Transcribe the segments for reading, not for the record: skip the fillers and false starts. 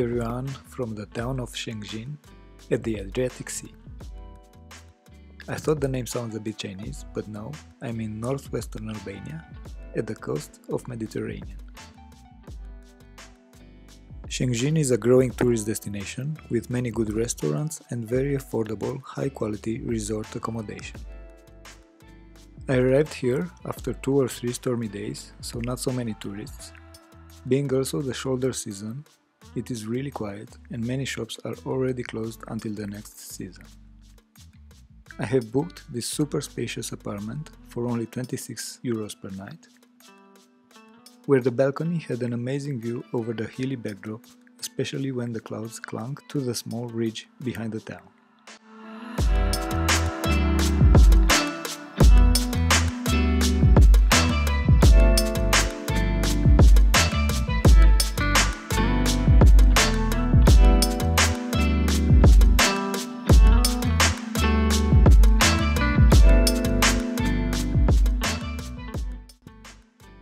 everyone from the town of Shengjin at the Adriatic Sea. I thought the name sounds a bit Chinese, but no, I'm in northwestern Albania, at the coast of Mediterranean. Shengjin is a growing tourist destination with many good restaurants and very affordable, high-quality resort accommodation. I arrived here after 2 or 3 stormy days, so not so many tourists. Being also the shoulder season, it is really quiet and many shops are already closed until the next season. I have booked this super spacious apartment for only 26 euros per night, where the balcony had an amazing view over the hilly backdrop, especially when the clouds clung to the small ridge behind the town.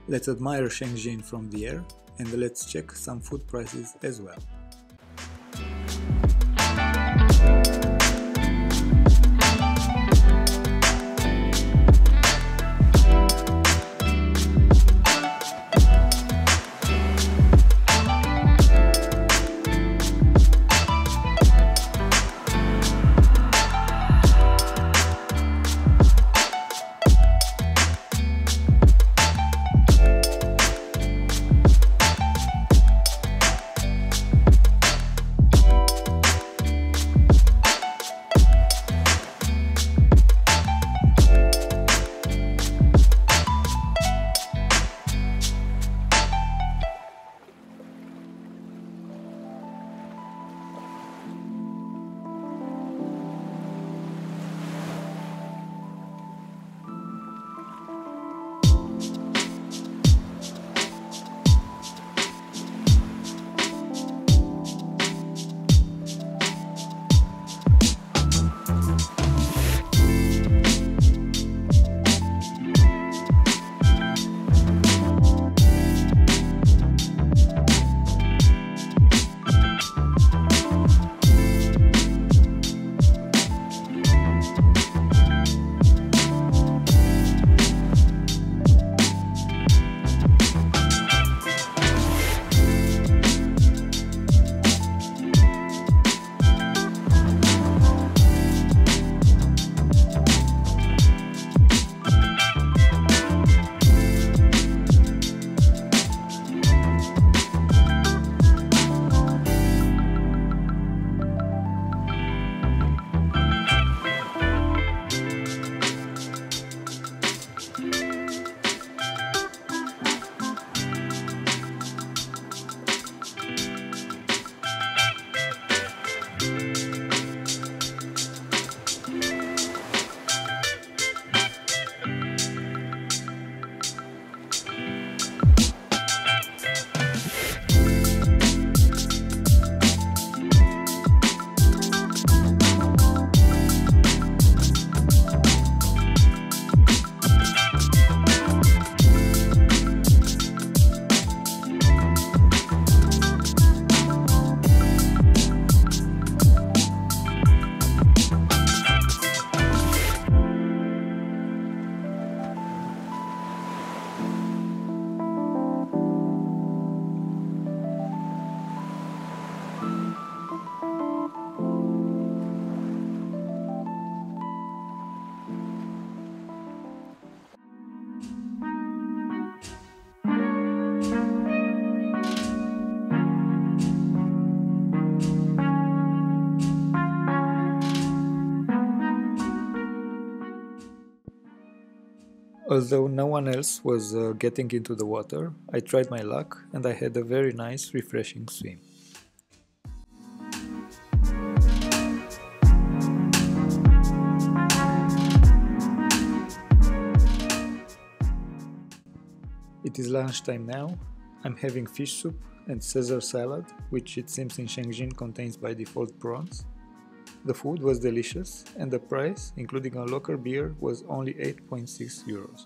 Let's admire Shengjin from the air and let's check some food prices as well. Although no one else was getting into the water, I tried my luck and I had a very nice, refreshing swim. It is lunchtime now. I'm having fish soup and Caesar salad, which it seems in Shengjin contains by default prawns. The food was delicious and the price, including a local beer, was only 8.6 euros.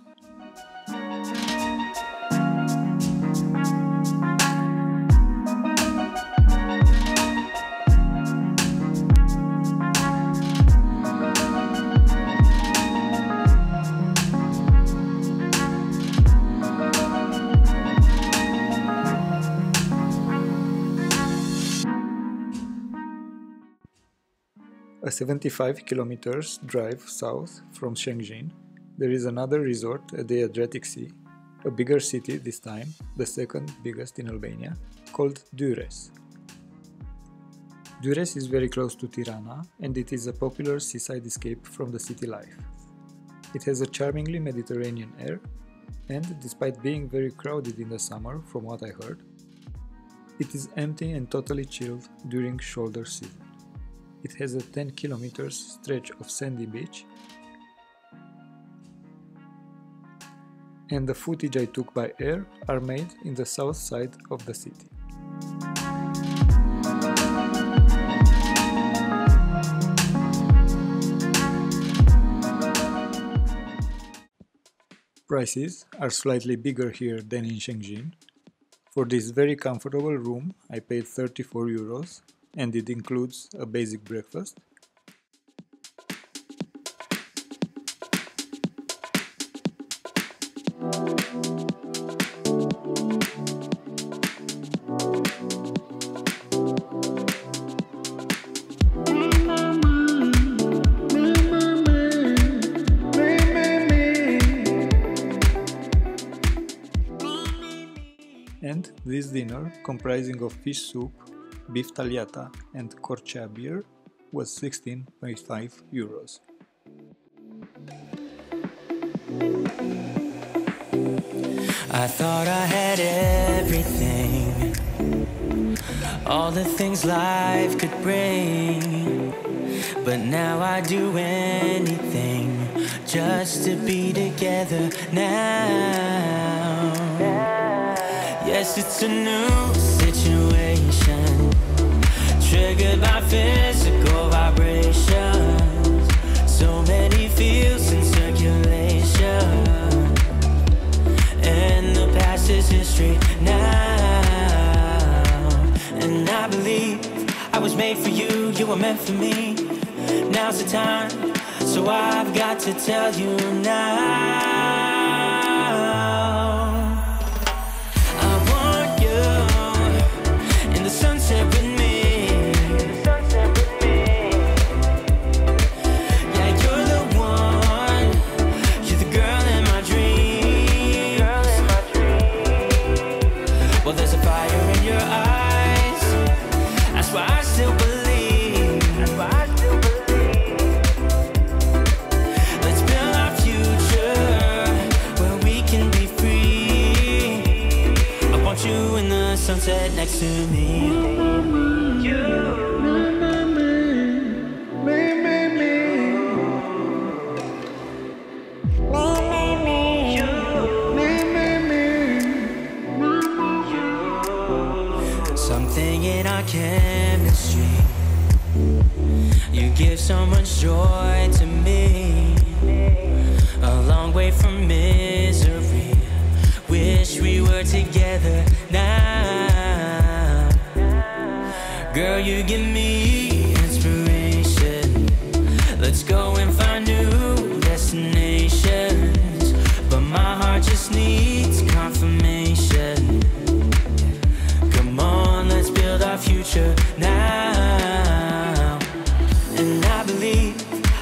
A 75 kilometers drive south from Shengjin, there is another resort at the Adriatic Sea, a bigger city this time, the second biggest in Albania, called Durrës. Durrës is very close to Tirana and it is a popular seaside escape from the city life. It has a charmingly Mediterranean air and, despite being very crowded in the summer from what I heard, it is empty and totally chilled during shoulder season. It has a 10 kilometers stretch of sandy beach, and the footage I took by air are made in the south side of the city. Prices are slightly bigger here than in Shengjin. For this very comfortable room I paid 34 euros and it includes a basic breakfast, and this dinner, comprising of fish soup, beef tagliata and corcea beer, was 16.5 euros. I thought I had everything, all the things life could bring, but now I do anything just to be together now. Yes, it's a new situation, triggered by physical vibrations, so many feels in circulation, and the past is history now. And I believe I was made for you, you were meant for me. Now's the time, so I've got to tell you now. Sunset next to me. Something in our chemistry, you give so much joy to me, a long way from misery. Wish we were together now. Girl, you give me inspiration. Let's go and find new destinations, but my heart just needs confirmation. Come on, let's build our future now. And I believe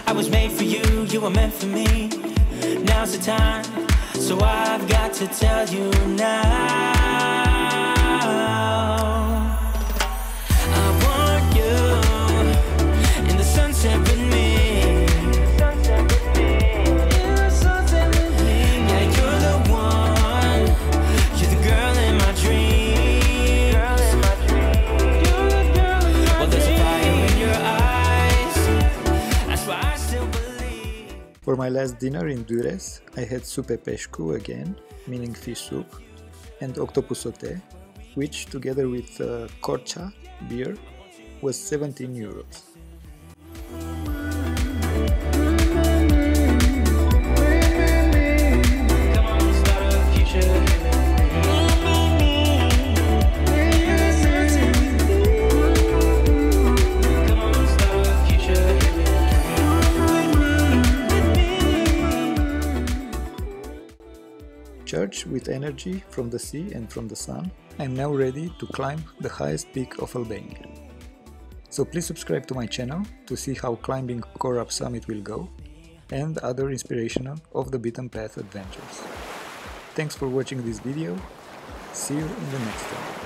I was made for you, you were meant for me. Now's the time, so I've got to tell you now. I want you in the sunset with me. Yeah, you're the one. You're the girl in my dreams. Well, there's a fire in your eyes. That's why I still believe. For my last dinner in Durrës, I had soupe peșcu again, meaning fish soup, and octopus sauté, which together with corcea beer was 17 euros. Charged with energy from the sea and from the sun, I am now ready to climb the highest peak of Albania. So please subscribe to my channel to see how climbing Korup Summit will go and other inspirational off-the-beaten path adventures. Thanks for watching this video, see you in the next one.